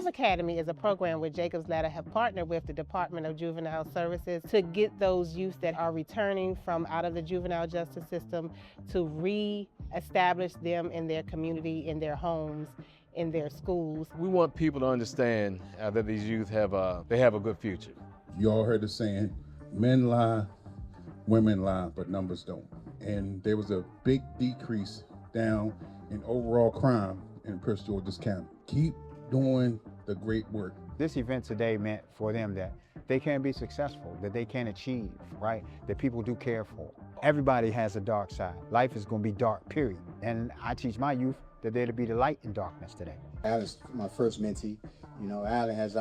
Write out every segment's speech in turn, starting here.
Academy is a program where Jacob's Ladder have partnered with the Department of Juvenile Services to get those youth that are returning from out of the juvenile justice system to re-establish them in their community, in their homes, in their schools. We want people to understand that these youth have a good future. You all heard the saying, men lie, women lie, but numbers don't. And there was a big decrease down in overall crime in Prince George's County. Keep doing the great work. This event today meant for them that they can be successful, that they can achieve, right? That people do care for. Everybody has a dark side. Life is going to be dark, period. And I teach my youth that they're to be the light in darkness today. Alan's my first mentee. You know, Alan has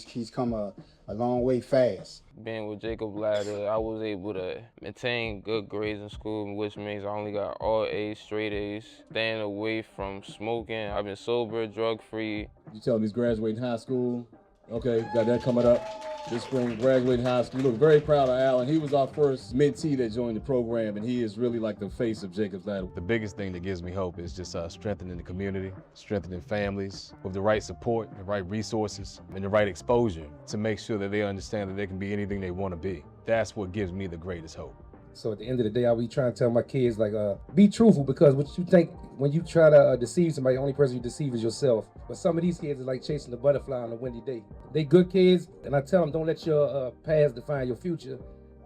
he's come a long way fast. Being with Jacob Ladder, I was able to maintain good grades in school, which means I only got all A's, straight A's. Staying away from smoking. I've been sober, drug-free. You tell me he's graduating high school. Okay, got that coming up this spring, graduating high school. Look, very proud of Alan. He was our first mentee that joined the program, and he is really like the face of Jacob's Ladder. The biggest thing that gives me hope is just strengthening the community, strengthening families with the right support, the right resources, and the right exposure to make sure that they understand that they can be anything they want to be. That's what gives me the greatest hope. So at the end of the day, I be trying to tell my kids, like, be truthful, because what you think, when you try to deceive somebody, the only person you deceive is yourself. But some of these kids are like chasing the butterfly on a windy day. They good kids, and I tell them, don't let your past define your future,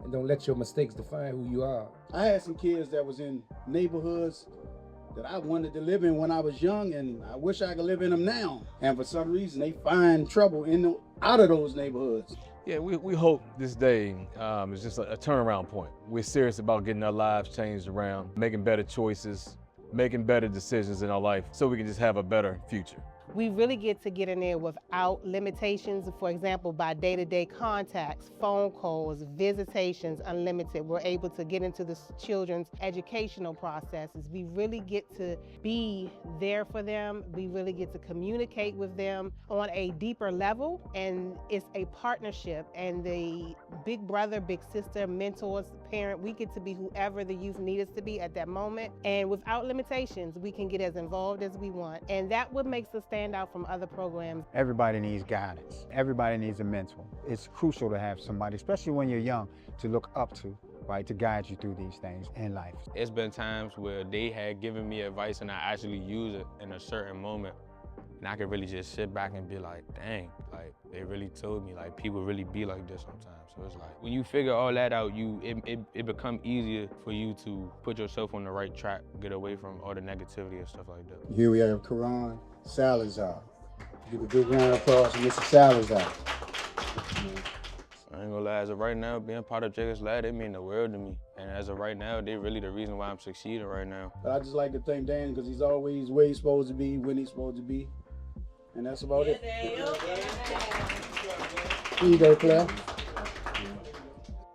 and don't let your mistakes define who you are. I had some kids that was in neighborhoods that I wanted to live in when I was young, and I wish I could live in them now. And for some reason, they find trouble out of those neighborhoods. Yeah, we hope this day is just a turnaround point. We're serious about getting our lives changed around, making better choices, making better decisions in our life so we can just have a better future. We really get to get in there without limitations. For example, by day-to-day contacts, phone calls, visitations, unlimited. We're able to get into the children's educational processes. We really get to be there for them. We really get to communicate with them on a deeper level. And it's a partnership. And the big brother, big sister, mentors, parent, we get to be whoever the youth need us to be at that moment. And without limitations, we can get as involved as we want. And that what makes us stand out from other programs. Everybody needs guidance. Everybody needs a mentor. It's crucial to have somebody, especially when you're young, to look up to, right, to guide you through these things in life. It's been times where they had given me advice and I actually use it in a certain moment. And I could really just sit back and be like, dang, like they really told me, like people really be like this sometimes. So it's like, when you figure all that out, it becomes easier for you to put yourself on the right track, get away from all the negativity and stuff like that. Here we have Karan Salazar. Give a big round of applause to Mr. Salazar. I ain't gonna lie, as of right now, being part of Jacob's Ladder, it mean the world to me. And as of right now, they're really the reason why I'm succeeding right now. But I just like to thank Dan because he's always where he's supposed to be, when he's supposed to be. And that's about it. Here you go, Claire.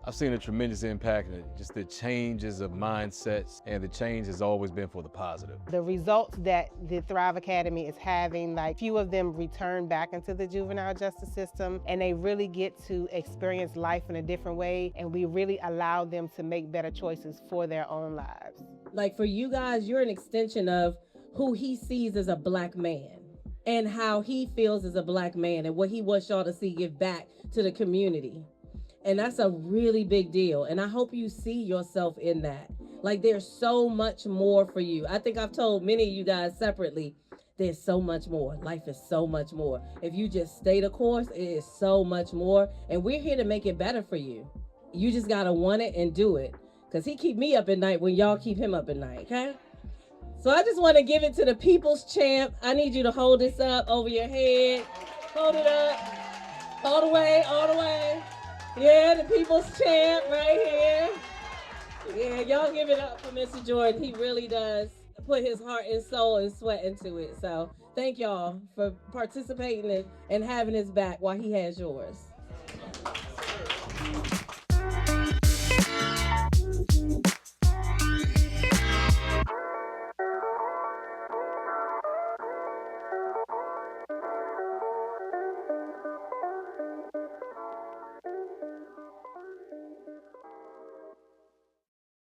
I've seen a tremendous impact in just the changes of mindsets, and the change has always been for the positive. The results that the Thrive Academy is having, like few of them return back into the juvenile justice system, and they really get to experience life in a different way, and we really allow them to make better choices for their own lives. Like for you guys, you're an extension of who he sees as a black man and how he feels as a black man and what he wants y'all to see give back to the community. And that's a really big deal. And I hope you see yourself in that. Like there's so much more for you. I think I've told many of you guys separately, there's so much more. Life is so much more. If you just stay the course, it is so much more. And we're here to make it better for you. You just gotta want it and do it. Cause he keep me up at night when y'all keep him up at night, okay? So I just wanna give it to the people's champ. I need you to hold this up over your head. Hold it up. All the way, all the way. Yeah, the people's champ right here. Yeah, y'all give it up for Mr. Jordan. He really does put his heart and soul and sweat into it. So thank y'all for participating and having his back while he has yours.